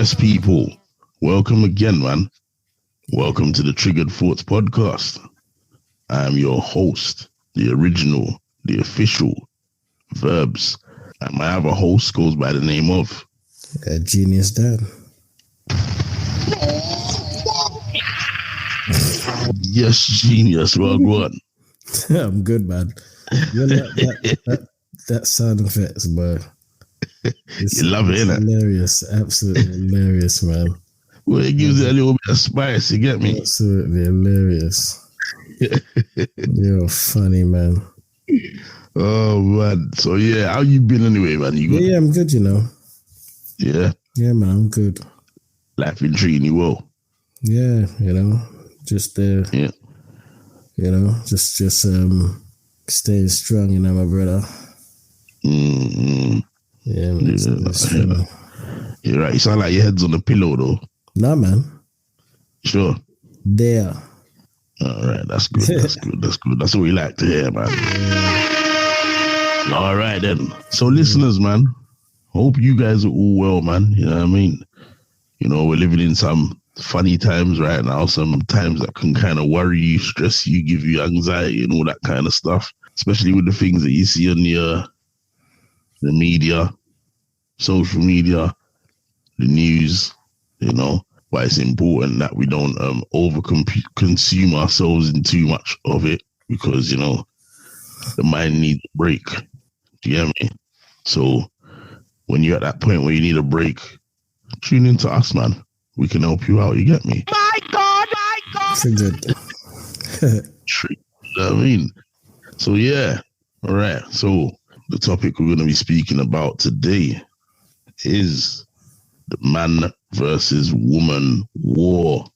Yes, people. Welcome again, man. Welcome to the Triggered Thoughts podcast. I am your host, the original, the official, Verbz. And my other host goes by the name of... Geniusdan. Yes, genius. Well, go on. I'm good, man. You know that sound effects, bro. You love it, innit? Hilarious. Absolutely hilarious, man. Well, it gives it a little bit of spice, you get me? Absolutely hilarious. You're funny, man. Oh, man. So, yeah, how you been anyway, man? You good? Yeah, I'm good, you know. Yeah? Yeah, man, I'm good. Life been treating you well? Yeah, you know, just Yeah. you know, just staying strong, you know, my brother. Mm-hmm. Yeah, man, staying strong. You're right. You sound like your head's on the pillow, though. Nah, man. Sure. There. All right. That's good. That's good. That's good. That's what we like to hear, man. All right, then. So, listeners, man, hope you guys are all well, man. You know what I mean? You know, we're living in some funny times right now, some times that can kind of worry you, stress you, give you anxiety and all that kind of stuff, especially with the things that you see on the media, social media, the news, you know. But it's important that we don't consume ourselves in too much of it because, you know, the mind needs a break. Do you get me? So when you're at that point where you need a break, tune into us, man. We can help you out. You get me? My God! Triggered. You know what I mean? So, yeah. All right. So the topic we're going to be speaking about today is the man versus woman war.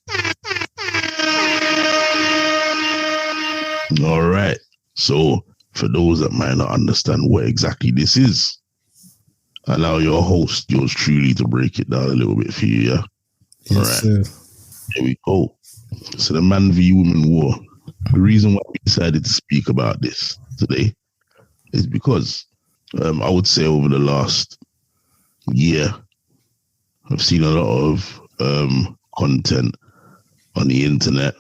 All right. So for those that might not understand what exactly this is, allow your host, yours truly, to break it down a little bit for you, yeah? Yes, all right. Sir. Here we go. So the man v woman war. The reason why we decided to speak about this today is because I would say over the last year, I've seen a lot of content on the internet,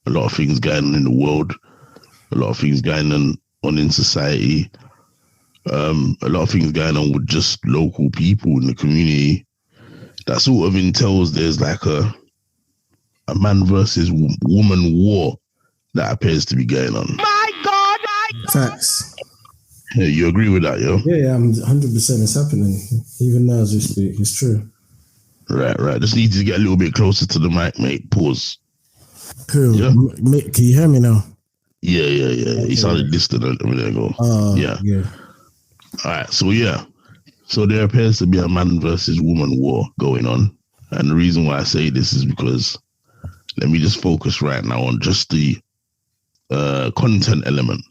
a lot of things going on in the world, a lot of things going on in society, a lot of things going on with just local people in the community. That sort of entails there's like a man versus woman war that appears to be going on. My God! Facts. Yeah, you agree with that, yo? Yeah, I'm 100%. It's happening. Even now as we speak, it's true. Right. Just need to get a little bit closer to the mic, mate. Pause. Cool. Yeah? Can you hear me now? Yeah. Okay. He sounded distant a minute ago. Yeah. All right, so yeah. So there appears to be a man versus woman war going on. And the reason why I say this is because let me just focus right now on just the content element.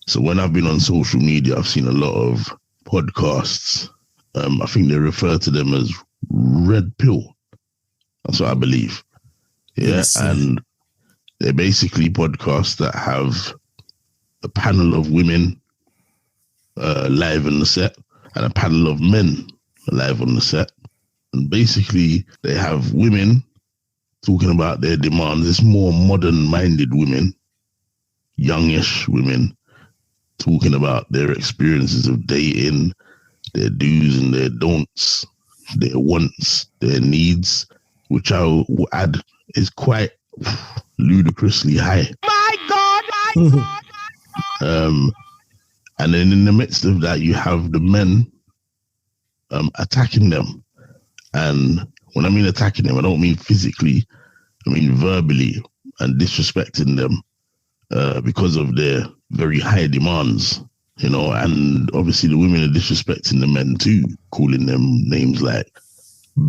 So when I've been on social media, I've seen a lot of podcasts. I think they refer to them as red pill. That's what I believe. Yeah, yes. And they're basically podcasts that have a panel of women live on the set and a panel of men live on the set. And basically, they have women talking about their demands. It's more modern-minded women, youngish women, talking about their experiences of dating, their do's and their don'ts, their wants, their needs, which I will add is quite ludicrously high. My God! And then in the midst of that, you have the men attacking them. And when I mean attacking them, I don't mean physically, I mean verbally, and disrespecting them because of their very high demands, you know. And obviously the women are disrespecting the men too, calling them names like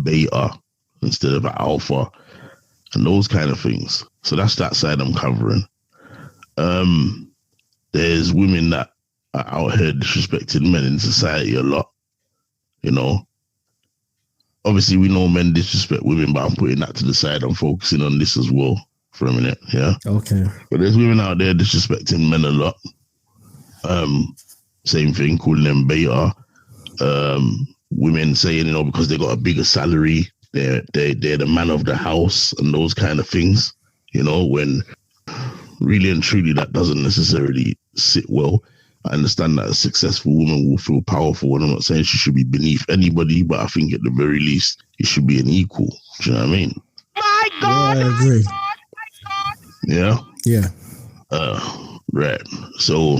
beta instead of alpha and those kind of things. So that's that side I'm covering. There's women that are out here disrespecting men in society a lot, you know. Obviously, we know men disrespect women, but I'm putting that to the side. I'm focusing on this as well for a minute, yeah? Okay. But there's women out there disrespecting men a lot. Same thing, calling them beta. Women saying, you know, because they got a bigger salary, they're the man of the house and those kind of things, when really and truly that doesn't necessarily sit well. I understand that a successful woman will feel powerful, and I'm not saying she should be beneath anybody, but I think at the very least it should be an equal. Do you know what I mean? My God, yeah, I agree. Yeah? Yeah. Right. So,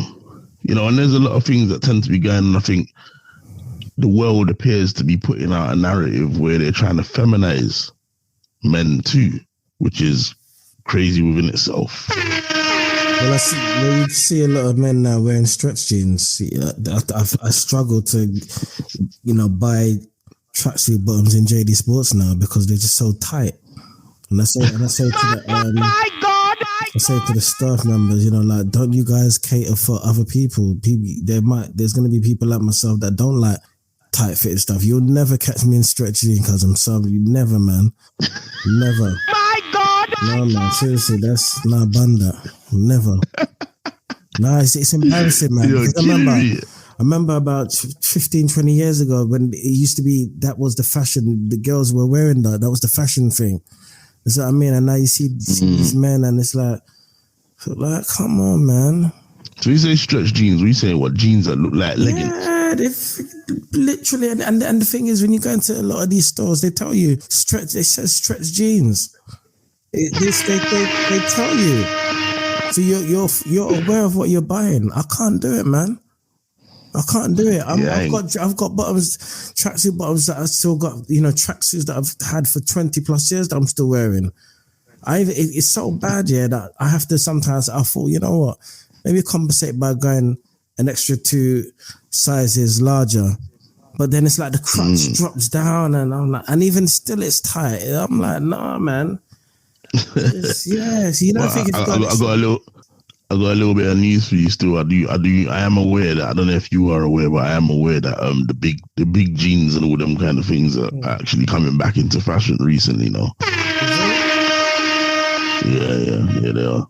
and there's a lot of things that tend to be going on. I think the world appears to be putting out a narrative where they're trying to feminize men too, which is crazy within itself. Well, you see a lot of men now wearing stretch jeans. I struggle to, buy tracksuit bottoms in JD Sports now because they're just so tight. And I say to the, my God, I say to the staff members, don't you guys cater for other people? There's going to be people like myself that don't like tight fitted stuff. You'll never catch me in stretch jeans because I'm sorry, never, man, never. My God, no, man, seriously, that's not banda, never. No, it's embarrassing, man. I remember about 15, 20 years ago when it used to be, that was the fashion. The girls were wearing that. That was the fashion thing. That's what I mean. And now you see these men and it's like, come on, man. So you say stretch jeans, we say what, jeans that look like leggings? Yeah, literally. And the thing is, when you go into a lot of these stores, they tell you, they say stretch jeans. They tell you. So you're aware of what you're buying. I can't do it, man. I can't do it. I've got bottoms, tracksuit bottoms that I still got, tracksuits that I've had for 20 plus years that I'm still wearing. It's so bad, that I have to sometimes, I thought, you know what, maybe compensate by going an extra 2 sizes larger. But then it's like the crotch drops down and I'm like, and even still it's tight. I'm like, nah, man. Yes, you don't think I got a little bit of news for you still. I am aware that, I don't know if you are aware, but I am aware that the big jeans and all them kind of things are actually coming back into fashion recently now. Yeah, they are.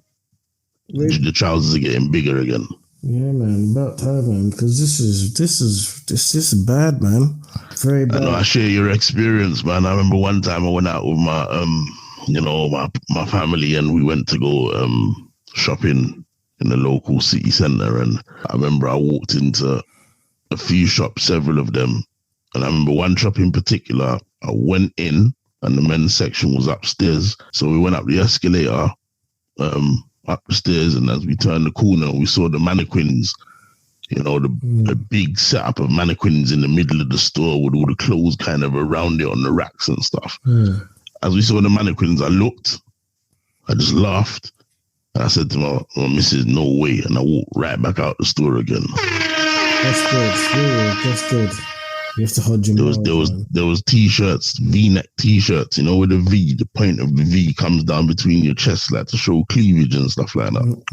The trousers are getting bigger again. Yeah, man, about time, man, because this is bad, man. Very bad. I know, I share your experience, man. I remember one time I went out with my my family and we went to go shopping in the local city centre, and I remember I walked into a few shops, several of them, and I remember one shop in particular, I went in and the men's section was upstairs, so we went up the escalator upstairs, and as we turned the corner we saw the mannequins, the big setup of mannequins in the middle of the store with all the clothes kind of around it on the racks and stuff. As we saw the mannequins, I looked, I just laughed, and I said to my missus, no way, and I walked right back out the store again. That's good. Yeah, that's good. You have to hold your there was t-shirts, V-neck t-shirts, with the V, the point of the V comes down between your chest, like to show cleavage and stuff like that.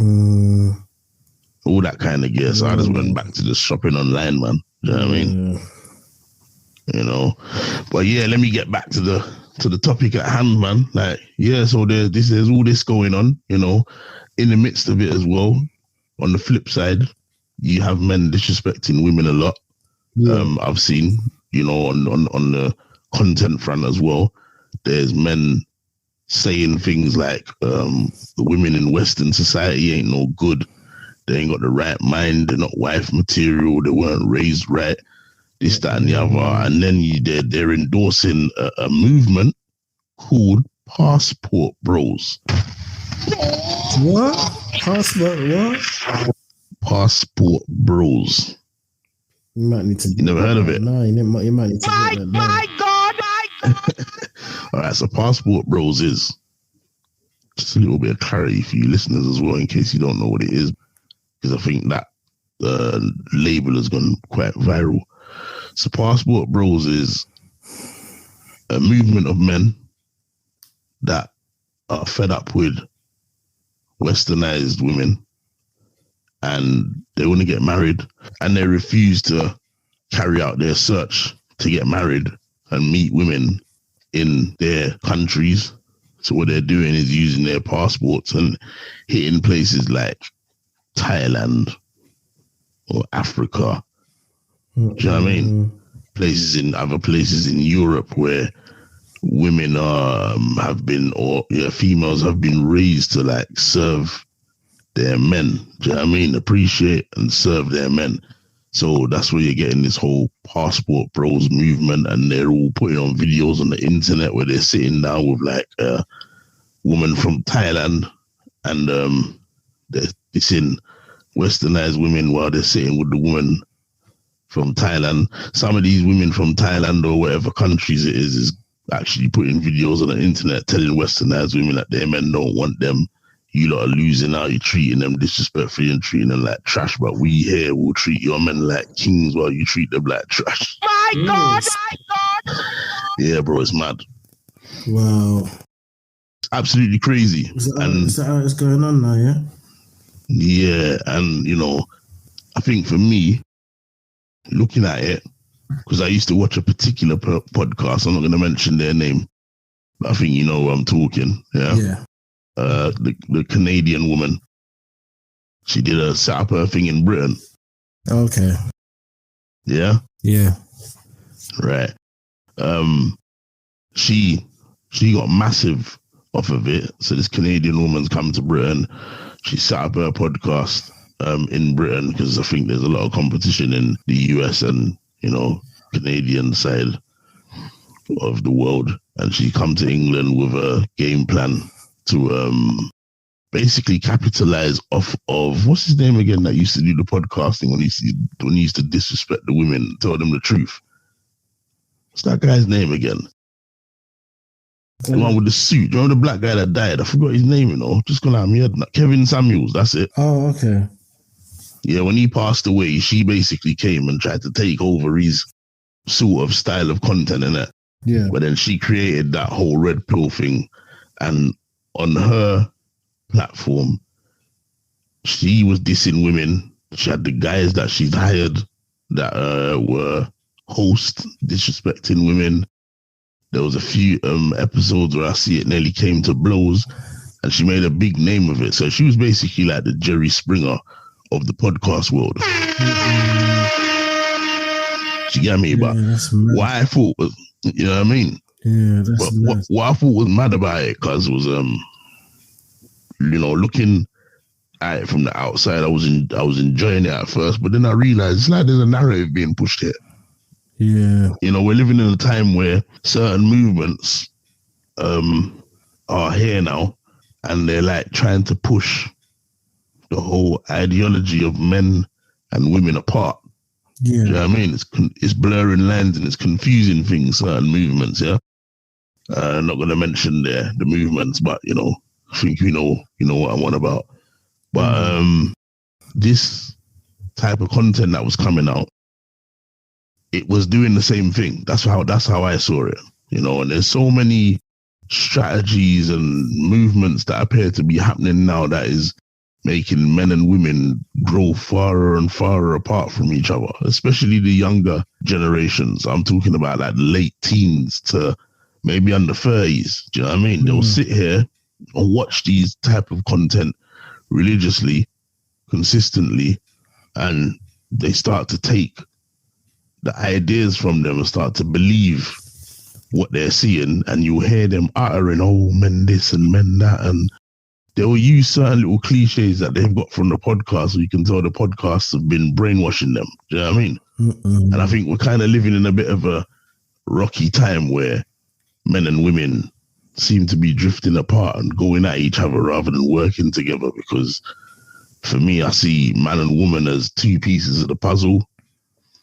All that kind of gear. So I just went back to just shopping online, man. Do you know what I mean? But yeah, let me get back to the topic at hand, man. Like, yeah, so there's all this going on, in the midst of it as well. On the flip side, you have men disrespecting women a lot. I've seen, on the content front as well. There's men saying things like the women in Western society ain't no good. They ain't got the right mind. They're not wife material. They weren't raised right. This, that, and the other. And then they're endorsing a movement called Passport Bros. What? Passport what? Passport Bros. You might need to. You never heard of it? No, you might need to. My God. All right, so Passport Bros is just a little bit of clarity for you listeners as well, in case you don't know what it is, because I think that label has gone quite viral. So Passport Bros is a movement of men that are fed up with westernized women, and they want to get married, and they refuse to carry out their search to get married and meet women in their countries. So what they're doing is using their passports and hitting places like Thailand or Africa. Do you know what I mean? Other places in Europe where women females have been raised to like serve their men. Do you know what I mean? Appreciate and serve their men. So that's where you're getting this whole passport bros movement, and they're all putting on videos on the internet where they're sitting down with like a woman from Thailand, and they're dissing westernized women while they're sitting with the woman from Thailand. Some of these women from Thailand or whatever countries it is actually putting videos on the internet telling westernized women that their men don't want them. You lot are losing out, you're treating them disrespectfully and treating them like trash, but we here will treat your men like kings while you treat them like trash. My God, my God. Yeah, bro, it's mad. Wow. It's absolutely crazy. Is that how it's going on now, yeah? Yeah, and you know, I think for me, looking at it, because I used to watch a particular podcast, I'm not going to mention their name, but I think you know who I'm talking, yeah? Yeah. The Canadian woman, she did set up her thing in Britain. Okay. Yeah? Yeah. Right. She got massive off of it. So this Canadian woman's come to Britain. She set up her podcast in Britain because I think there's a lot of competition in the US and, you know, Canadian side of the world. And she come to England with a game plan to basically capitalize off of, what's his name again that used to do the podcasting when he used to disrespect the women, tell them the truth. What's that guy's name again? The one with the suit. Do you remember the black guy that died? I forgot his name, you know. Just gone out of my head. Kevin Samuels, that's it. Oh, okay. Yeah, when he passed away, she basically came and tried to take over his sort of style of content, innit? Yeah. But then she created that whole red pill thing, and on her platform, she was dissing women. She had the guys that she's hired that were host disrespecting women. There was a few episodes where I see it nearly came to blows, and she made a big name of it. So she was basically like the Jerry Springer of the podcast world. She got me, but what I thought was, you know what I mean? Yeah, that's but what I thought was mad about it, because it was, you know, looking at it from the outside, I was enjoying it at first, but then I realized it's like there's a narrative being pushed here. Yeah. You know, we're living in a time where certain movements are here now, and they're like trying to push the whole ideology of men and women apart. Yeah. You know what I mean? It's blurring lines and it's confusing things, certain movements, yeah? I'm not going to mention the movements, but, you know, I think you know what I'm on about. But this type of content that was coming out, it was doing the same thing. That's how I saw it, you know. And there's so many strategies and movements that appear to be happening now that is making men and women grow farther and farther apart from each other, especially the younger generations. I'm talking about like late teens to maybe under 30s. Do you know what I mean? They'll sit here and watch these type of content religiously, consistently, and they start to take the ideas from them and start to believe what they're seeing, and you'll hear them uttering, oh, men this and men that, and they'll use certain little cliches that they've got from the podcast, so you can tell the podcasts have been brainwashing them. Do you know what I mean? And I think we're kind of living in a bit of a rocky time where men and women seem to be drifting apart and going at each other rather than working together, because for me, I see man and woman as two pieces of the puzzle.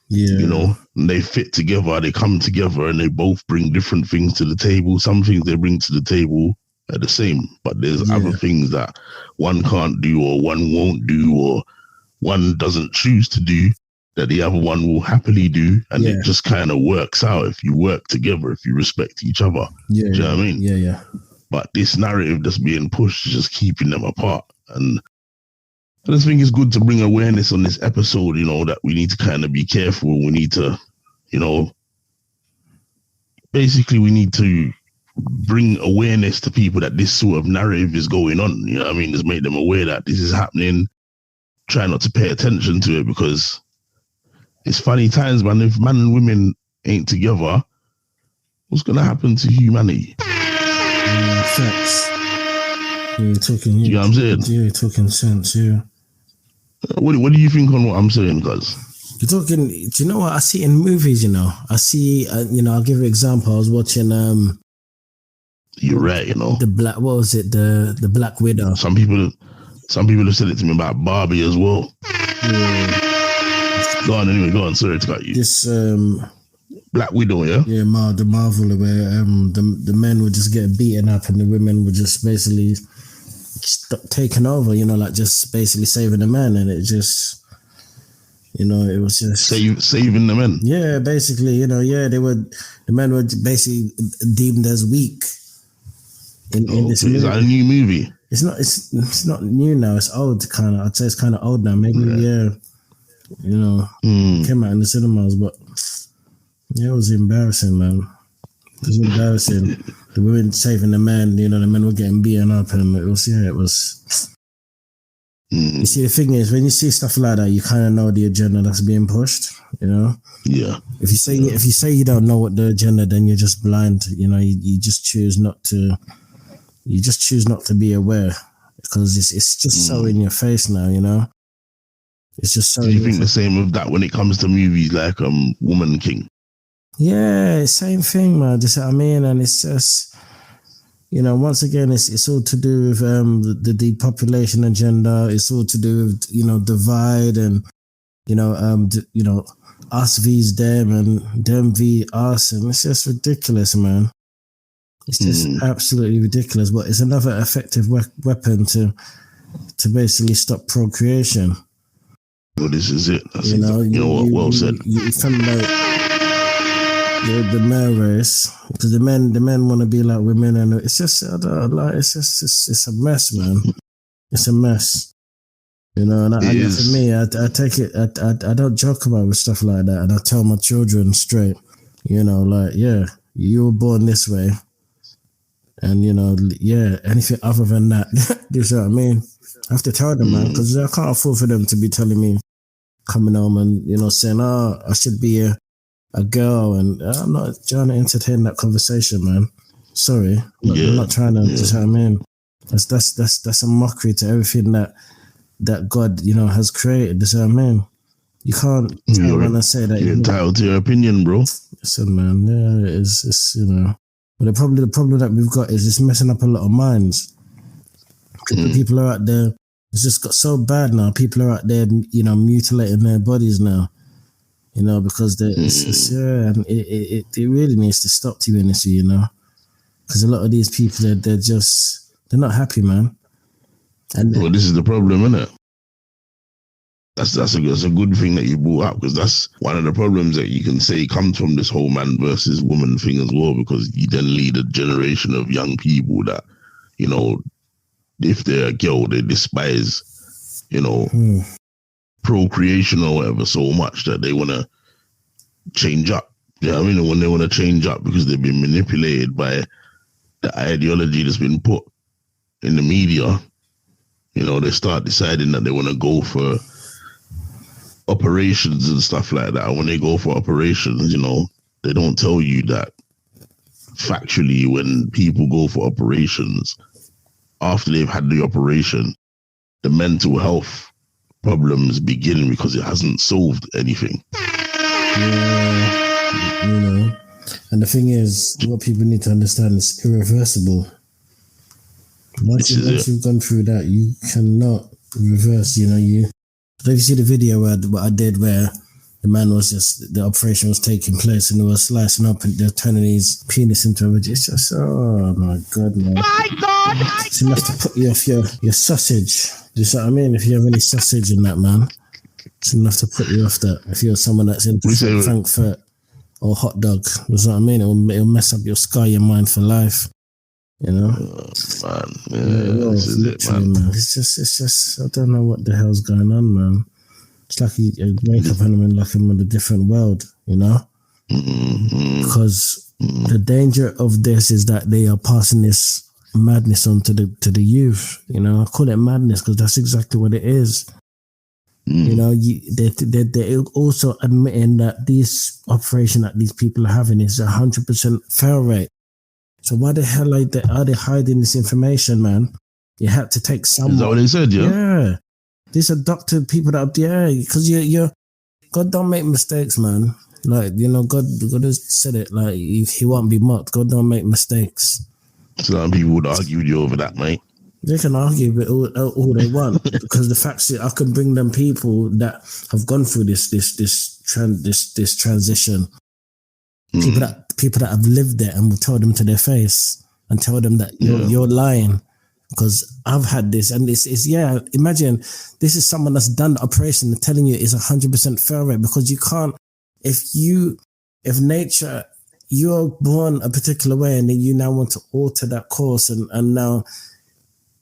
Yeah. You know, and they fit together, they come together, and they both bring different things to the table. Some things they bring to the table are the same, but there's other things that one can't do, or one won't do, or one doesn't choose to do that the other one will happily do, and it just kind of works out if you work together, if you respect each other. Do you know what I mean? Yeah. But this narrative that's being pushed is just keeping them apart. And I just think it's good to bring awareness on this episode, you know, that we need to kind of be careful. We need to, you know, basically we need to bring awareness to people that this sort of narrative is going on. You know what I mean? Just make them aware that this is happening. Try not to pay attention to it, because it's funny times, man. If man and women ain't together, What's gonna happen to humanity? Facts. You're talking. You know what I'm saying? You're talking sense. Yeah. What do you think on what I'm saying, guys? You're talking. Do you know what I see in movies? You know, I see. I'll give you an example. I was watching. You're right. You know, the black. What was it? The Black Widow. Some people have said it to me about Barbie as well. Yeah. Go on. Sorry to cut you. This Black Widow, yeah. Yeah, the Marvel where the men would just get beaten up and the women would just basically taken over. You know, like just basically saving the men, and it just. You know, it was just saving the men. Yeah, basically, you know, the men were basically deemed as weak. In this movie. Is that a new movie? It's not new now. It's old, kind of. I'd say it's kind of old now. Maybe you know, came out in the cinemas, but yeah, it was embarrassing, man. It was embarrassing. The women saving the men. You know, the men were getting beaten up, and it was. You see, the thing is, when you see stuff like that, you kind of know the agenda that's being pushed. You know. Yeah. If you say you don't know what the agenda, then you're just blind. You know, you just choose not to. You just choose not to be aware because it's just so in your face now. You know. It's just so. Do you think the same with that when it comes to movies like Woman King? Yeah, same thing, man. Just what I mean, and it's just. You know, once again, it's all to do with the depopulation agenda. It's all to do with, you know, divide and, us vs them and them v us. And it's just ridiculous, man. It's just absolutely ridiculous. But it's another effective weapon to basically stop procreation. Well, this is it. Well said. You from the male race, because the men want to be like women, and it's just it's a mess, man. It's a mess, you know. And for me, I take it. I don't joke about with stuff like that, and I tell my children straight, you know, like, yeah, you were born this way, and you know, yeah, anything other than that, you know what I mean? I have to tell them, man, because I can't afford for them to be telling me, coming home and, you know, saying, oh, I should be a girl, and I'm not trying to entertain that conversation, man. Sorry, I'm not trying to. Just what I mean, that's a mockery to everything that God, you know, has created. That's what I mean. You can't tell and say that you're entitled to your opinion, bro. Listen, man, yeah, it's you know, but the problem that we've got is it's messing up a lot of minds. People are out there. It's just got so bad now. People are out there, you know, mutilating their bodies now. You know, because and it really needs to stop, to be honest with you, you know, because a lot of these people they're not happy, man. And well, this is the problem, isn't it? That's a good thing that you brought up, because that's one of the problems that you can say comes from this whole man versus woman thing as well, because you then lead a generation of young people that, you know, if they're a girl, they despise, you know, procreation or whatever so much that they want to change up. You know what I mean? When they want to change up because they've been manipulated by the ideology that's been put in the media, you know, they start deciding that they want to go for operations and stuff like that. And when they go for operations, you know, they don't tell you that factually when people go for operations, after they've had the operation, the mental health problems begin because it hasn't solved anything. Yeah, you know, and the thing is, what people need to understand is irreversible. Once you've gone through that, you cannot reverse. You know, if you see the video what I did where the man was the operation was taking place and they were slicing up and they're turning his penis into a vagina. It's just, oh my God, man. My God! It's enough to put you off your sausage. Do you see what I mean? If you have any sausage in that, man, it's enough to put you off that. If you're someone that's into Frankfurt or hot dog, you know what I mean? It'll mess up scar your mind for life. You know? Man, this is it, man. It's just, I don't know what the hell's going on, man. It's like you wake up and I'm like I'm in a different world, you know? Because the danger of this is that they are passing this madness on to the youth, you know? I call it madness because that's exactly what it is. You know, they're also admitting that this operation that these people are having is 100% fail rate. So why the hell are they hiding this information, man? You had to take someone. Is that what they said? Yeah. These are doctor people that because you're God don't make mistakes, man. Like, you know, God has said it. Like, he won't be mocked. God don't make mistakes. Some people would argue with you over that, mate. They can argue it all they want because the fact is, I can bring them people that have gone through this transition. People that have lived it and will tell them to their face and tell them that you're lying. Because I've had this, and imagine this is someone that's done the operation and telling you it's 100% fail rate, because you can't, if nature, you're born a particular way and then you now want to alter that course and now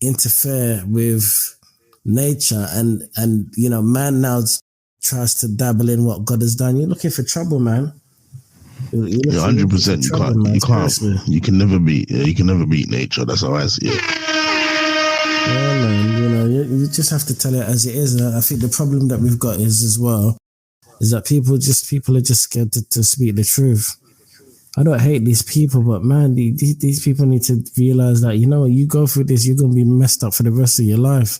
interfere with nature and you know, man now tries to dabble in what God has done. You're looking for trouble, man. You're 100%. You can never beat nature. That's how I see it. Yeah, man. You know, you just have to tell it as it is. And I think the problem that we've got is that people are just scared to speak the truth. I don't hate these people, but man, these people need to realize that, you know, you go through this, you're going to be messed up for the rest of your life.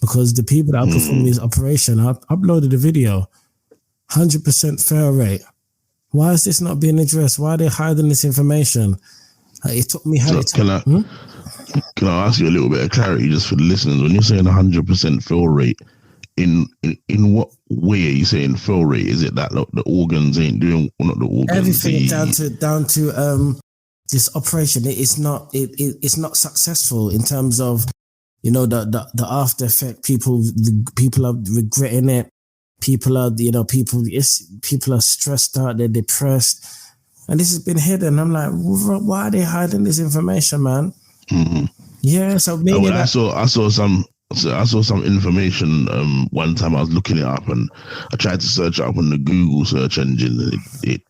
Because the people that are performing this operation, I uploaded a video, 100% fail rate. Why is this not being addressed? Why are they hiding this information? It took me... Can I ask you a little bit of clarity just for the listeners? When you're saying 100% fill rate, in what way are you saying fill rate? Is it that the organs ain't doing, well, not the organs? Everything down to this operation. It's not successful in terms of, you know, the after effect. People are regretting it. People are stressed out. They're depressed, and this has been hidden. I'm like, why are they hiding this information, man? Mm-hmm. Yeah, so maybe I saw some information one time. I was looking it up and I tried to search it up on the Google search engine, and it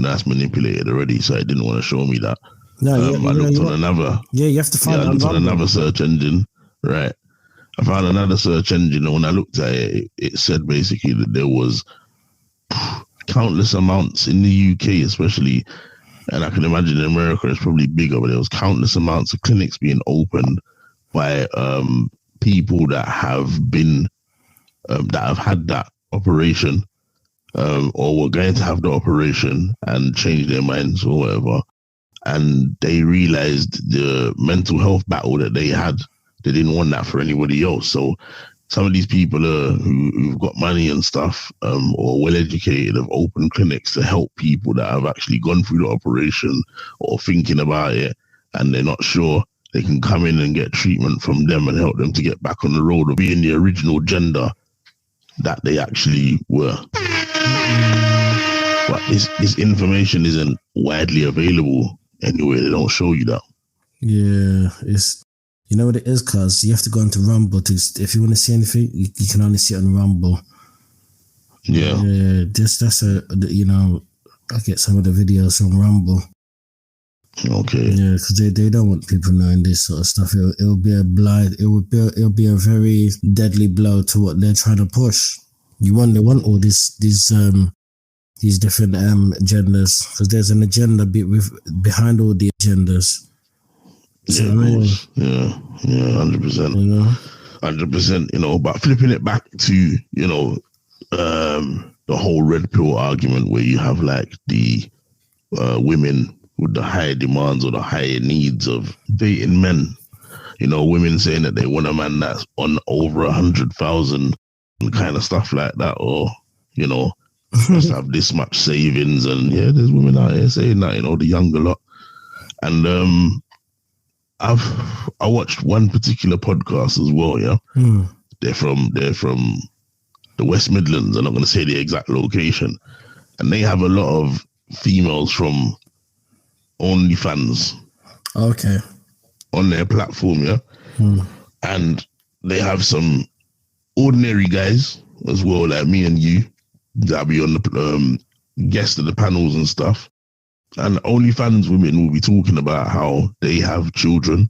that's manipulated already, so it didn't want to show me that. No, I looked on another. Yeah, you have to find. I looked on another search engine, right? I found another search engine, and when I looked at it, it said basically that there was countless amounts in the UK, especially. And I can imagine in America it's probably bigger, but there was countless amounts of clinics being opened by people that have been that have had that operation or were going to have the operation and changed their minds or whatever, and they realized the mental health battle that they had. They didn't want that for anybody else. So some of these people who've got money and stuff or well-educated have opened clinics to help people that have actually gone through the operation or thinking about it, and they're not sure. They can come in and get treatment from them and help them to get back on the road or being the original gender that they actually were. But this information isn't widely available anywhere. They don't show you that. Yeah, it's... You know what it is, cuz you have to go into Rumble if you want to see anything, you can only see it on Rumble. Yeah. Yeah, I get some of the videos from Rumble. Okay. Yeah, because they don't want people knowing this sort of stuff. It'll be a blind. It'll be a very deadly blow to what they're trying to push. They want all these different agendas, because there's an agenda behind all the agendas. Yeah, of course. Yeah, 100%. You know, 100%. You know, but flipping it back to, you know, the whole red pill argument, where you have like the women with the higher demands or the higher needs of dating men. You know, women saying that they want a man that's on over 100,000 and kind of stuff like that, or, you know, must have this much savings. And yeah, there's women out here saying that, you know, the younger lot. And I watched one particular podcast as well. Yeah, they're from the West Midlands. I'm not going to say the exact location, and they have a lot of females from OnlyFans. Okay. On their platform, yeah, and they have some ordinary guys as well, like me and you, that'll be on the guest of the panels and stuff. And OnlyFans women will be talking about how they have children,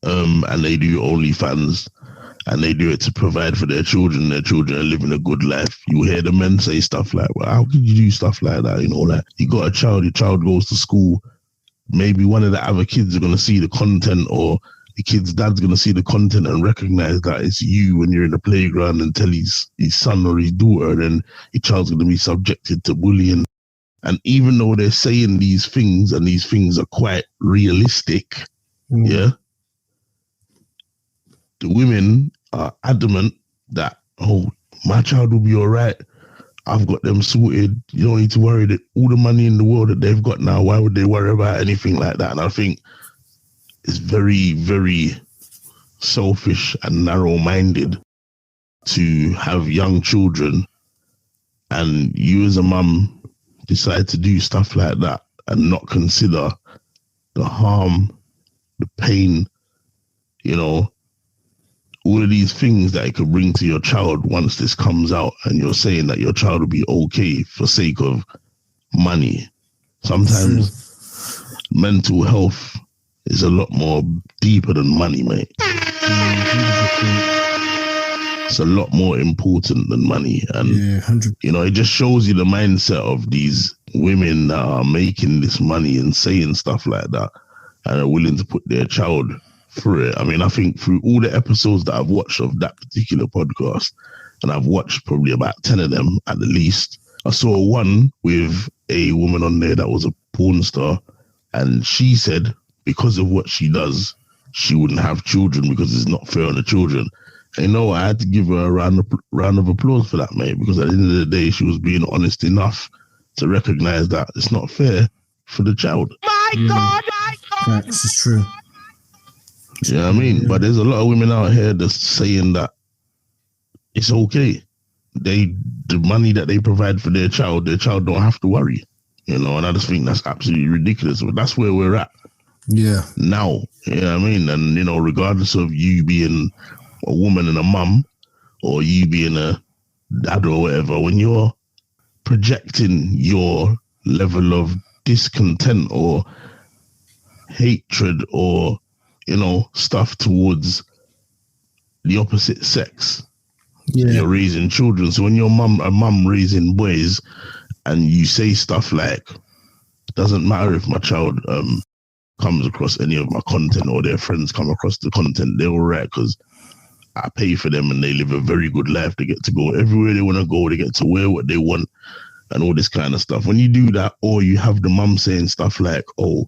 and they do OnlyFans, and they do it to provide for their children. Their children are living a good life. You hear the men say stuff like, well, how could you do stuff like that? You know, like, you got a child, your child goes to school, maybe one of the other kids are going to see the content, or the kid's dad's going to see the content and recognize that it's you when you're in the playground, and tell his son or his daughter, then your child's going to be subjected to bullying. And even though they're saying these things, and these things are quite realistic, yeah, the women are adamant that, oh, my child will be all right. I've got them sorted. You don't need to worry. That all the money in the world that they've got now, why would they worry about anything like that? And I think it's very, very selfish and narrow-minded to have young children, and you as a mum decide to do stuff like that and not consider the harm, the pain, you know, all of these things that it could bring to your child once this comes out, and you're saying that your child will be okay for sake of money. Sometimes mental health is a lot more deeper than money, mate. It's a lot more important than money. And, you know, it just shows you the mindset of these women that are making this money and saying stuff like that, and are willing to put their child through it. I mean, I think through all the episodes that I've watched of that particular podcast, and I've watched probably about 10 of them at the least, I saw one with a woman on there that was a porn star, and she said because of what she does, she wouldn't have children because it's not fair on the children. And, you know, I had to give her a round of applause for that, mate, because at the end of the day, she was being honest enough to recognize that it's not fair for the child. My God, my God. This is true. You know what I mean? But there's a lot of women out here that's saying that it's okay. The money that they provide for their child don't have to worry. You know, and I just think that's absolutely ridiculous. But that's where we're at. Yeah. Now, you know what I mean? And, you know, regardless of you being a woman and a mum, or you being a dad or whatever, when you're projecting your level of discontent or hatred or, you know, stuff towards the opposite sex, you're raising children. So when you're a mum raising boys, and you say stuff like, it doesn't matter if my child comes across any of my content, or their friends come across the content, they're all right because I pay for them and they live a very good life. They get to go everywhere they want to go. They get to wear what they want and all this kind of stuff. When you do that, or you have the mum saying stuff like, oh,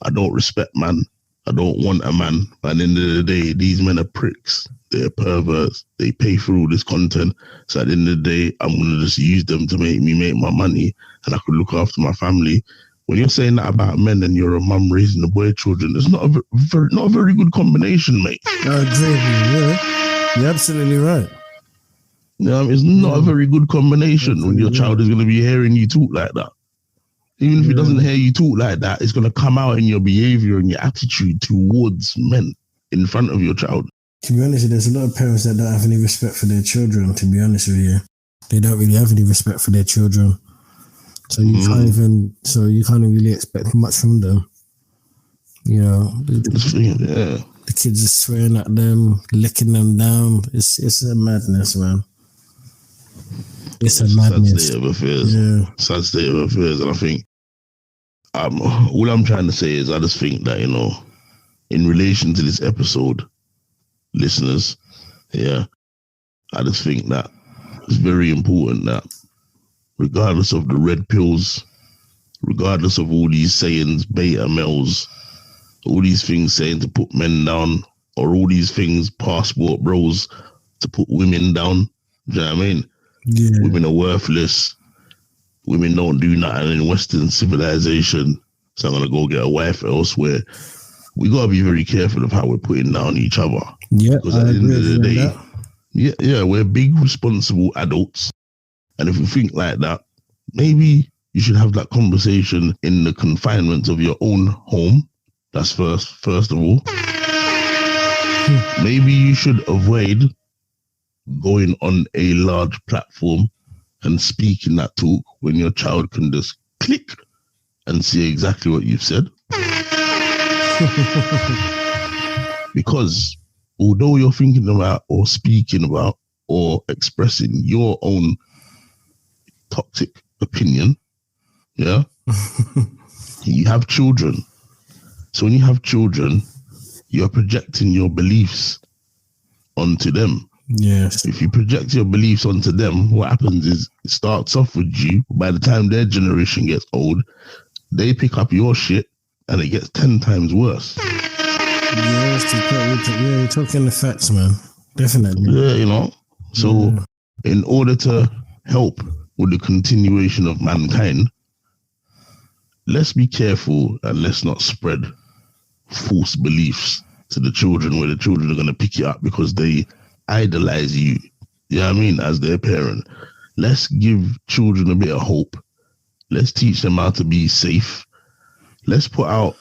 I don't respect man, I don't want a man. At the end of the day, these men are pricks. They're perverts. They pay for all this content. So at the end of the day, I'm going to just use them to make my money, and I could look after my family. When you're saying that about men and you're a mum raising the boy children, it's not a very good combination, mate. I agree with you, yeah. You're absolutely right. You know, it's not a very good combination when your child is going to be hearing you talk like that. Even if he doesn't hear you talk like that, it's going to come out in your behavior and your attitude towards men in front of your child. To be honest, there's a lot of parents that don't have any respect for their children, to be honest with you. They don't really have any respect for their children. So you can't really expect much from them. You know, the kids are swearing at them, licking them down. It's a madness, man. It's a madness. Sad state of affairs. Sad state of affairs. And I think all I'm trying to say is, I just think that, you know, in relation to this episode, listeners, I just think that it's very important that regardless of the red pills, regardless of all these sayings, beta males, all these things saying to put men down, or all these things, passport bros, to put women down, do you know what I mean? Yeah. Women are worthless. Women don't do nothing in Western civilization, so I'm going to go get a wife elsewhere. We got to be very careful of how we're putting down each other. Yeah, because at the end of the day, we're big, responsible adults. And if we think like that, maybe you should have that conversation in the confinements of your own home. That's first of all. Maybe you should avoid going on a large platform and speaking that talk when your child can just click and see exactly what you've said. Because although you're thinking about or speaking about or expressing your own toxic opinion, yeah, you have children. So when you have children, you're projecting your beliefs onto them. Yes. If you project your beliefs onto them, what happens is it starts off with you. By the time their generation gets old, they pick up your shit and it gets 10 times worse. Yes, you're talking the facts, man. Definitely. Yeah, you know. So in order to help with the continuation of mankind, let's be careful and let's not spread false beliefs to the children where the children are going to pick it up because they idolize you, you know what I mean, as their parent. Let's give children a bit of hope. Let's teach them how to be safe. Let's put out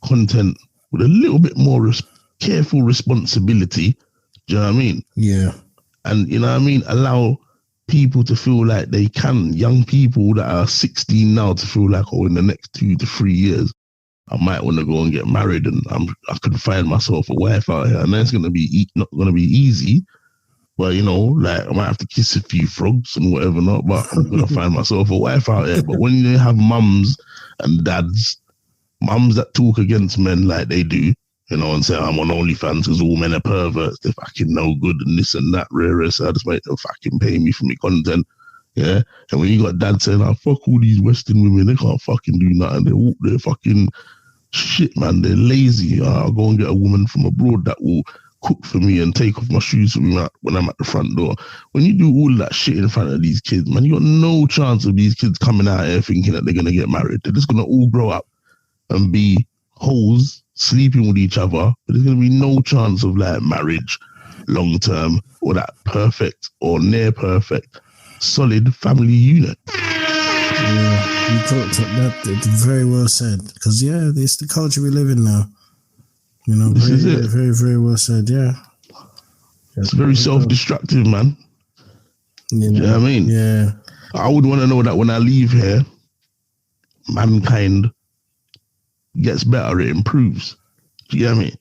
content with a little bit more careful responsibility. Do you know what I mean? Yeah. And you know what I mean? Allow people to feel like they can, young people that are 16 now, to feel like, oh, in the next 2 to 3 years, I might want to go and get married and I could find myself a wife out here. And that's going to be not going to be easy. But, you know, like I might have to kiss a few frogs and whatever not, but I'm going to find myself a wife out here. But when you have mums and dads, mums that talk against men like they do, you know, and say, I'm on OnlyFans because all men are perverts, they're fucking no good and this and that, rare, so I just make them fucking pay me for my content. Yeah. And when you got dad saying, oh, fuck all these Western women, they can't fucking do nothing. They're fucking shit, man. They're lazy. I'll go and get a woman from abroad that will cook for me and take off my shoes for me when I'm at the front door. When you do all of that shit in front of these kids, man, you got no chance of these kids coming out here thinking that they're going to get married. They're just going to all grow up and be hoes sleeping with each other. But there's going to be no chance of like marriage long term or that perfect or near perfect solid family unit. Yeah, you talked that. It's very well said. Because it's the culture we live in now. You know, this is it. Very, very well said. Yeah, it's very self-destructive, man. You know what I mean? Yeah, I would want to know that when I leave here, mankind gets better, it improves. Do you get me?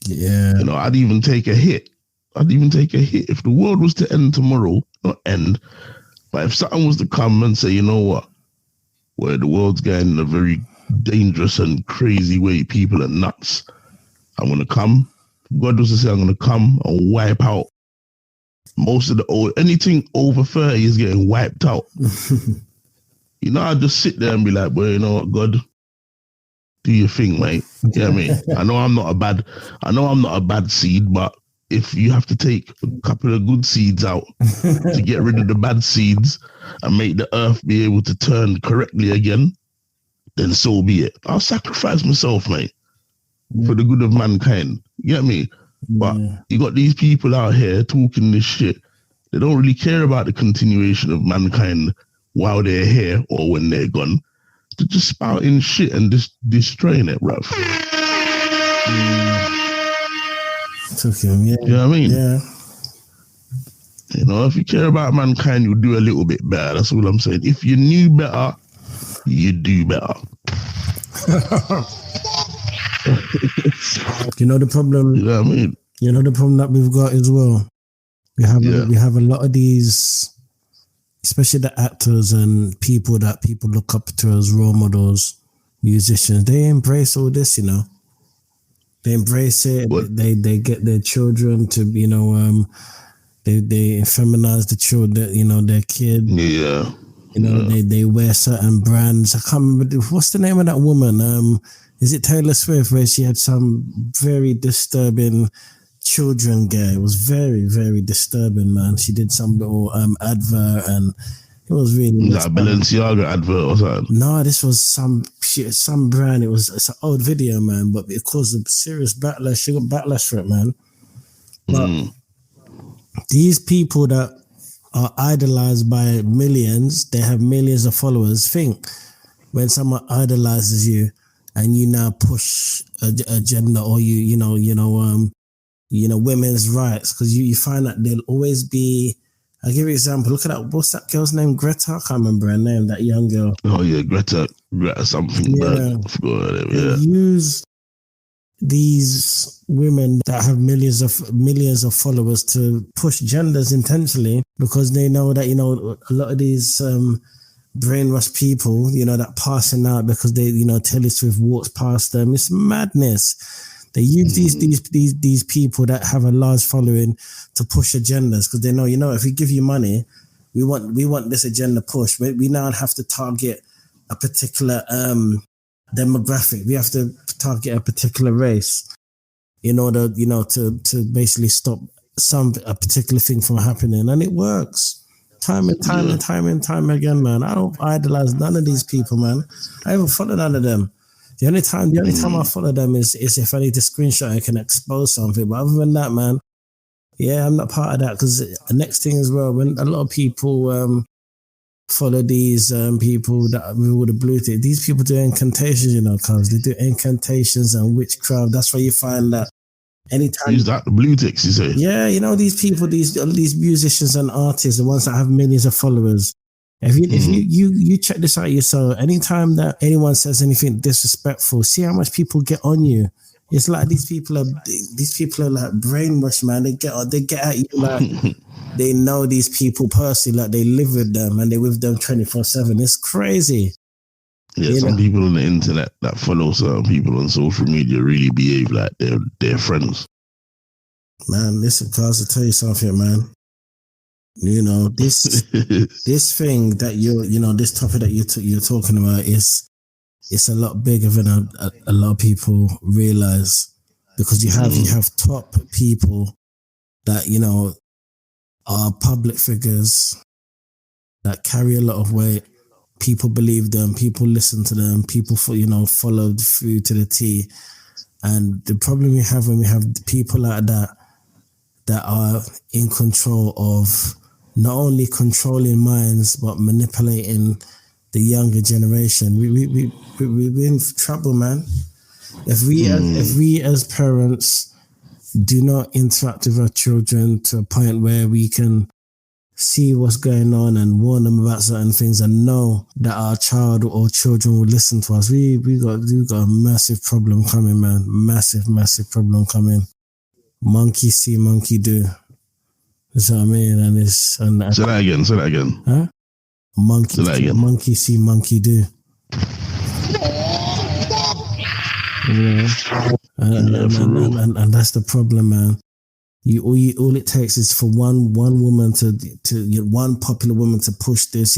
Yeah. You know, I'd even take a hit. If the world was to end tomorrow, not end, but if something was to come and say, you know what, where the world's going in a very dangerous and crazy way, people are nuts, I'm going to come. God was to say, I'm going to come and wipe out most of anything over 30 is getting wiped out. You know, I just sit there and be like, well, you know what, God, do your thing, mate. You know what I mean? I know I'm not a bad seed, but if you have to take a couple of good seeds out to get rid of the bad seeds and make the earth be able to turn correctly again, then so be it. I'll sacrifice myself, mate, for the good of mankind. You get me? But you got these people out here talking this shit. They don't really care about the continuation of mankind while they're here or when they're gone. They're just spouting shit and just destroying it, bruv. You know what I mean? Yeah. You know, if you care about mankind, you'll do a little bit better. That's all I'm saying. If you knew better, you do better. You know the problem. You know what I mean? You know the problem that we've got as well. We have a lot of these, especially the actors and people that people look up to as role models, musicians. They embrace all this, you know. They embrace it. They get their children to, you know, they feminize the children, you know, their kid. Yeah. You know, they wear certain brands. I can't remember, what's the name of that woman? Is it Taylor Swift, where she had some very disturbing children gear? It was very, very disturbing, man. She did some little advert and it was really... Was that a Balenciaga advert or something? No, this was some brand. It's an old video, man, but it caused a serious backlash. She got backlash for it, man. But these people that are idolized by millions, they have millions of followers. Think when someone idolizes you and you now push agenda or you know women's rights, because you find that there'll always be. I'll give you an example. Look at that. What's that girl's name? Greta? I can't remember her name. That young girl. Oh yeah, Greta something. Yeah. I forgot her name. Yeah. these women that have millions of followers to push genders intentionally because they know that, a lot of these brainwashed people, that passing out because they, Taylor Swift walks past them. It's madness. They use these people that have a large following to push agendas because they know, if we give you money, we want this agenda pushed. We now have to target a particular demographic. We have to target a particular race in order, to basically stop a particular thing from happening, and it works. Time and time again, man. I don't idolize none of these people, man. I haven't followed none of them. The only time I follow them is if I need to screenshot, I can expose something. But other than that, man, yeah, I'm not part of that. Because the next thing as well, when a lot of people follow these people that with the blue tick, these people do incantations, because they do incantations and witchcraft. That's why you find that anytime. Who's that? The blue ticks, you say? Yeah, these people, these musicians and artists, the ones that have millions of followers. If you check this out yourself, anytime that anyone says anything disrespectful, see how much people get on you. It's like these people are like brainwashed, man. They get at you like they know these people personally, like they live with them and they're with them 24/7. It's crazy. Yeah, some people on the internet that follow certain people on social media really behave like they're friends. Man, listen, cuz, I'll tell you something, man. This this thing that this topic that you're talking about it's a lot bigger than a lot of people realize, because you have top people that are public figures that carry a lot of weight. People believe them, people listen to them, people follow through to the T. And the problem we have when we have people like that are in control of not only controlling minds but manipulating the younger generation, we're in trouble, man. If we as parents do not interact with our children to a point where we can see what's going on and warn them about certain things and know that our child or children will listen to us, we got a massive problem coming, man. Massive problem coming. Monkey see, monkey do. That's what I mean. And say that again. Huh? Monkey see, monkey do. And that's the problem, man. All it takes is for one woman to one popular woman to push this,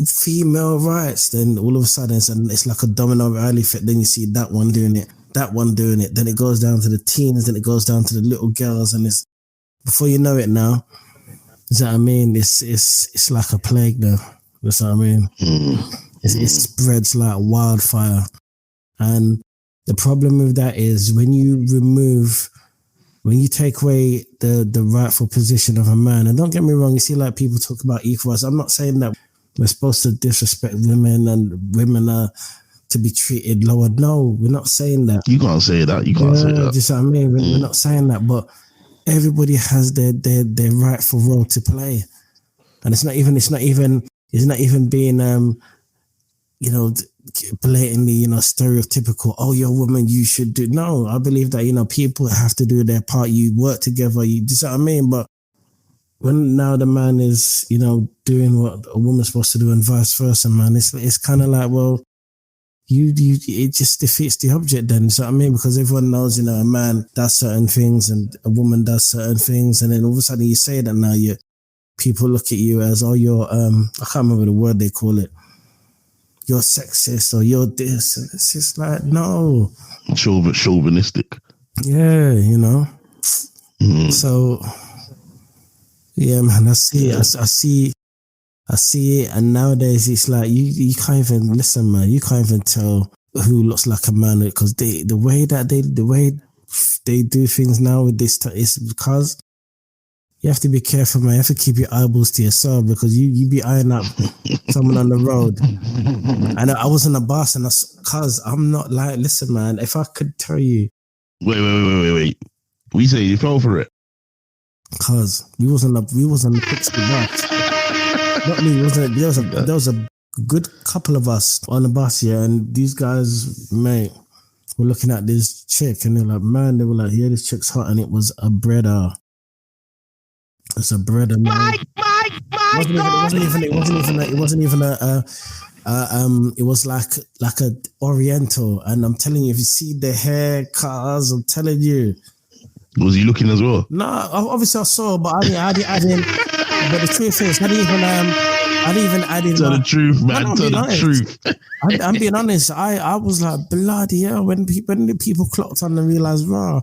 female rights. Then all of a sudden it's like a domino rally effect. Then you see that one doing it. Then it goes down to the teens. Then it goes down to the little girls, and it's before you know it now. You know what I mean? It's like a plague now. That's what I mean. It spreads like wildfire, and the problem with that is when you take away the rightful position of a man, and don't get me wrong, you see like people talk about equal rights. I'm not saying that we're supposed to disrespect women and women are to be treated lower. No, we're not saying that. You can't say that. You can't say that. Just what I mean. We're not saying that, but everybody has their rightful role to play, and it's not even being blatantly stereotypical. Oh, you're a woman, you should do. No, I believe that people have to do their part. You work together. You know what I mean. But when now the man is doing what a woman's supposed to do and vice versa, man, it's kind of like, well, it just defeats the object then. So I mean, because everyone knows, a man does certain things and a woman does certain things, and then all of a sudden you say that now people look at you as, oh, you're I can't remember the word they call it. You're sexist or you're this, and it's just like, no. Chauvinistic. Yeah, So yeah, man, I see it, and nowadays it's like you can't even listen, man. You can't even tell who looks like a man because the way they do things now with this is because you have to be careful, man. You have to keep your eyeballs to yourself because you be eyeing up someone on the road. And I was on a bus, and cause I'm not like, listen, man. If I could tell you, wait. We say you fell for it. Cause we was on the Pixie bus. Not me, wasn't it? There was a good couple of us on the bus here, and these guys, mate, were looking at this chick, and they were like, yeah, this chick's hot, and it was a brother. It's a brother, man. It wasn't even it was like a Oriental, and I'm telling you, if you see the hair cars, I'm telling you. Was he looking as well? No, obviously I saw, but I didn't. But the truth is, I didn't even add in. Tell the truth, man. Tell the truth. I'm being honest. I was like, bloody hell, when the people clocked on and realized, raw,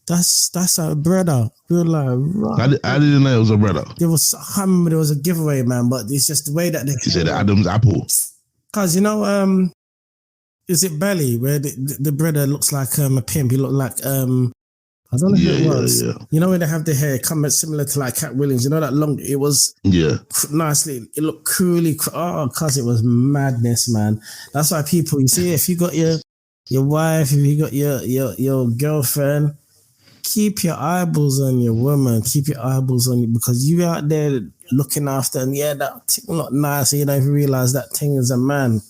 that's a brother. We were like, raw. I didn't know it was a brother. There was a giveaway, man, but it's just the way that they. You said Adam's apple. Cause is it Belly where the brother looks like a pimp? He looked like I don't know who it was. Yeah. You know when they have the hair come similar to like Cat Williams. You know that long. It was nicely. It looked cruelly. Cause it was madness, man. That's why people. You see, if you got your wife, if you got your girlfriend, keep your eyeballs on your woman. Keep your eyeballs on you because you out there looking after. And that thing look nice. And you don't even realize that thing is a man.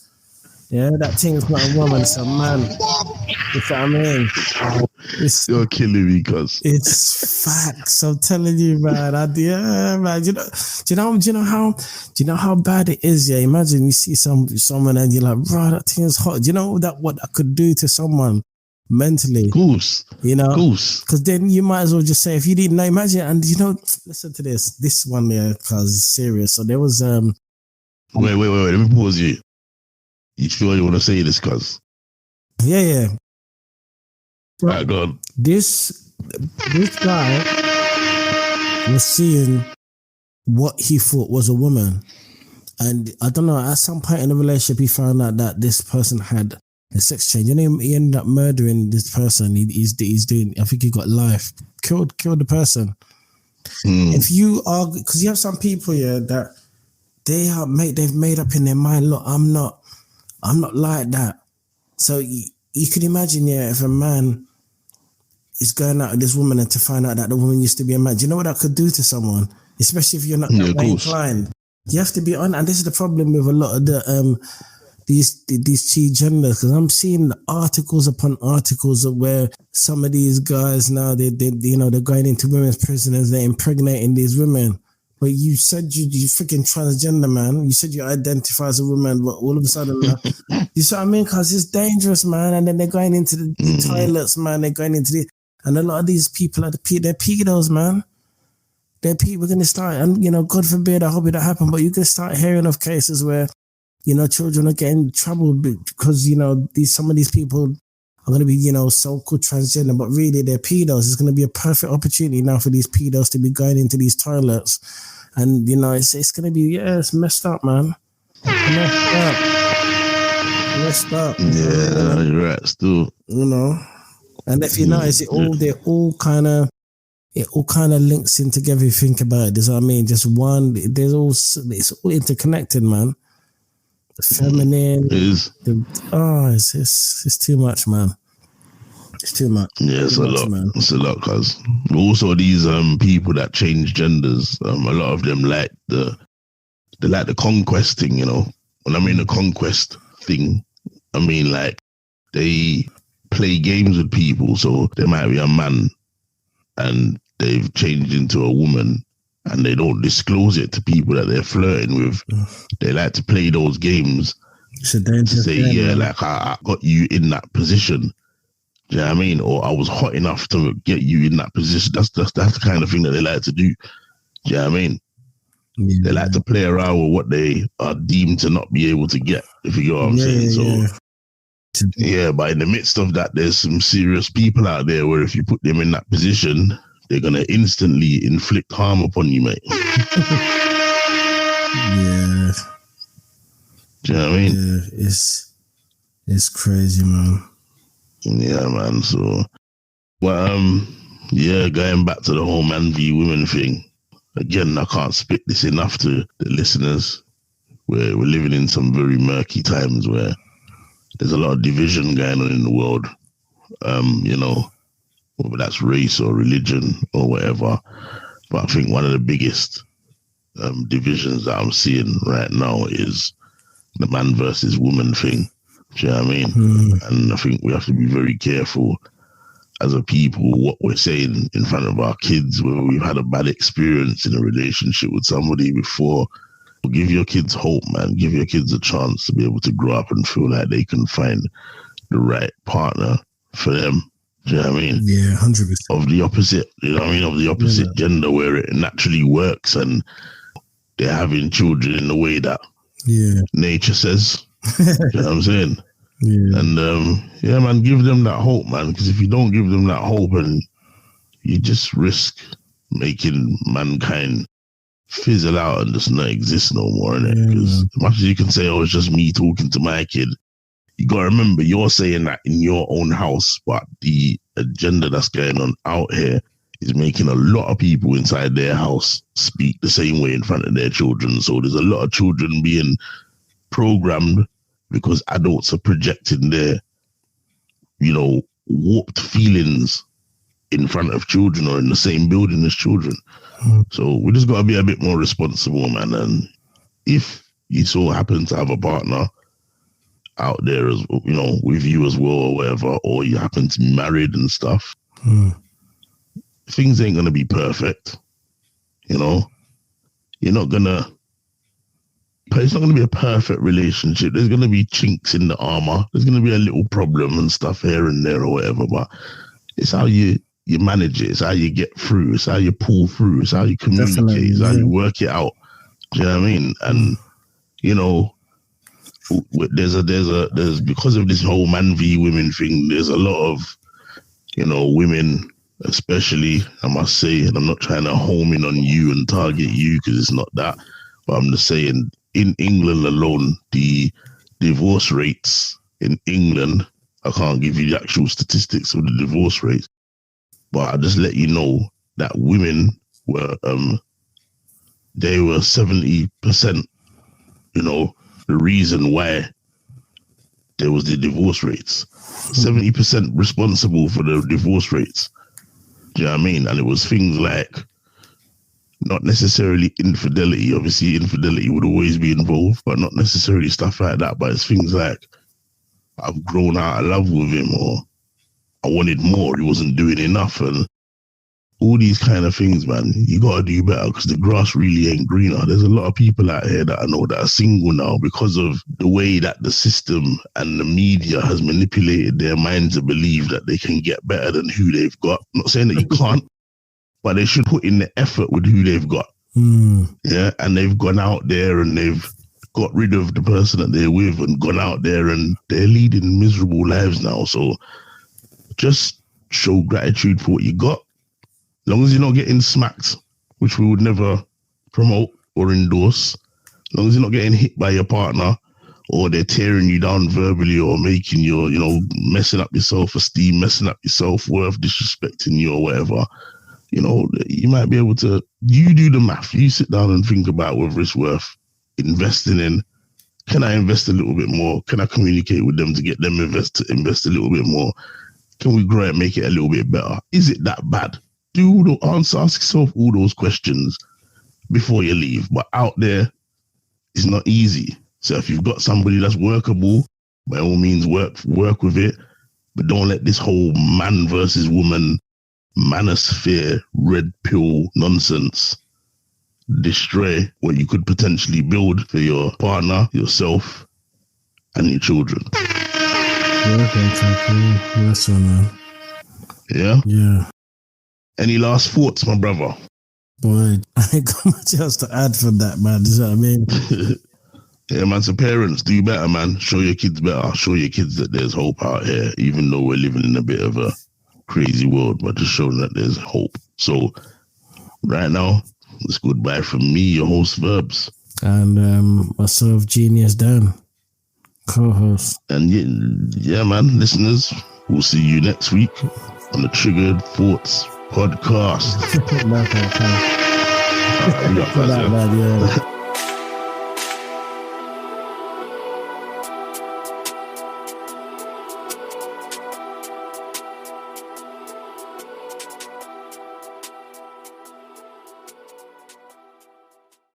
Yeah, that thing is not a woman, it's a man. You know what I mean? You're killing me, cuz. It's facts. I'm telling you, man. Man. Do you know how bad it is? Yeah, imagine you see someone and you're like, bro, that thing is hot. Do you know what that could do to someone mentally? Of course. You know? Of course. Because then you might as well just say, if you didn't know, imagine, and listen to this one there, cuz it's serious. So there was Wait, let me pause you. You sure you want to say this, cuz? Yeah. Right, go on. This guy was seeing what he thought was a woman. And I don't know, at some point in the relationship, he found out that this person had a sex change. He ended up murdering this person. He's doing, I think he got life. Killed the person. If you are, because you have some people here that they've made up in their mind, look, I'm not like that. So you could imagine, if a man is going out with this woman and to find out that the woman used to be a man, do you know what that could do to someone? Especially if you're not that way inclined. You have to be on, and this is the problem with a lot of the these two genders, because I'm seeing articles upon articles of where some of these guys now they're going into women's prisons, they're impregnating these women. But you said you freaking transgender, man. You said you identify as a woman, but all of a sudden, you see what I mean? Because it's dangerous, man. And then they're going into the toilets, man. They're going into and a lot of these people they're pedos, man. They're people. We're going to start, and God forbid, I hope it don't happen, but you can start hearing of cases where, children are getting in trouble because, some of these people are going to be, so-called transgender, but really they're pedos. It's going to be a perfect opportunity now for these pedos to be going into these toilets. And, it's going to be, it's messed up, man. Messed up. Yeah, you're right, still. And if you notice, it all kind of links in together if you think about it. That's what I mean. Just one, it's all interconnected, man. The feminine. It is. It's too much, man. It's too much. Yeah, it's a lot, man. It's a lot, cuz. Also, these people that change genders, a lot of them like the conquest thing, When I mean the conquest thing, I mean like they play games with people. So there might be a man and they've changed into a woman and they don't disclose it to people that they're flirting with. They like to play those games to say, like I got you in that position. Do you know what I mean? Or I was hot enough to get you in that position. That's the kind of thing that they like to do. Do you know what I mean? Yeah. They like to play around with what they are deemed to not be able to get, if you know what I'm saying. So, but in the midst of that, there's some serious people out there where if you put them in that position, they're going to instantly inflict harm upon you, mate. Yeah. Do you know what I mean? Yeah, it's crazy, man. Yeah, man. So, going back to the whole man v women thing. Again, I can't spit this enough to the listeners. We're living in some very murky times where there's a lot of division going on in the world. Whether that's race or religion or whatever. But I think one of the biggest divisions that I'm seeing right now is the man versus woman thing. Do you know what I mean? And I think we have to be very careful as a people what we're saying in front of our kids, whether we've had a bad experience in a relationship with somebody before. Give your kids hope, man. Give your kids a chance to be able to grow up and feel like they can find the right partner for them. Do you know what I mean? Yeah, 100%. Of the opposite, you know what I mean? Of the opposite gender, where it naturally works and they're having children in the way that nature says. You know what I'm saying? Yeah. And man, give them that hope, man. Because if you don't give them that hope, and you just risk making mankind fizzle out and just not exist no more, innit? Because as much as you can say, oh, it's just me talking to my kid, you gotta remember you're saying that in your own house, but the agenda that's going on out here is making a lot of people inside their house speak the same way in front of their children. So there's a lot of children being programmed because adults are projecting their, warped feelings in front of children or in the same building as children. So we just got to be a bit more responsible, man. And if you so happen to have a partner out there, as with you as well or whatever, or you happen to be married and stuff, things ain't going to be perfect. It's not going to be a perfect relationship. There's going to be chinks in the armor. There's going to be a little problem and stuff here and there or whatever, but it's how you manage it. It's how you get through. It's how you pull through. It's how you communicate. Definitely, it's how you work it out. Do you know what I mean? And, there's because of this whole man v women thing, there's a lot of, women, especially, I must say, and I'm not trying to home in on you and target you because it's not that, but I'm just saying, in England alone, the divorce rates in England, I can't give you the actual statistics of the divorce rates, but I just let you know that women were, they were 70%, the reason why there was the divorce rates. 70% responsible for the divorce rates. Do you know what I mean? And it was things like, not necessarily infidelity. Obviously, infidelity would always be involved, but not necessarily stuff like that. But it's things like, I've grown out of love with him, or I wanted more, he wasn't doing enough, and all these kind of things, man. You got to do better because the grass really ain't greener. There's a lot of people out here that I know that are single now because of the way that the system and the media has manipulated their mind to believe that they can get better than who they've got. I'm not saying that you can't, but they should put in the effort with who they've got. Yeah, and they've gone out there and they've got rid of the person that they're with and gone out there and they're leading miserable lives now. So just show gratitude for what you got. As long as you're not getting smacked, which we would never promote or endorse. As long as you're not getting hit by your partner or they're tearing you down verbally or making you, messing up your self-esteem, messing up your self-worth, disrespecting you or whatever, you might be able to, you do the math. You sit down and think about whether it's worth investing in. Can I invest a little bit more? Can I communicate with them to get them to invest a little bit more? Can we grow it, make it a little bit better? Is it that bad? Ask yourself all those questions before you leave. But out there, it's not easy. So if you've got somebody that's workable, by all means work with it. But don't let this whole man versus woman manosphere, red pill nonsense destroy what you could potentially build for your partner, yourself, and your children. Yes, man. Yeah? Yeah. Any last thoughts, my brother? Boy, I ain't got much else to add from that, man. You know what I mean? Yeah, man. So parents, do better, man. Show your kids better. Show your kids that there's hope out here, even though we're living in a bit of a crazy world, but just show them that there's hope. So right now, it's goodbye from me, your host Verbz. And myself, Geniusdan, co-host. And yeah, man, listeners, we'll see you next week on the Triggered Thoughts podcast. That, man, yeah.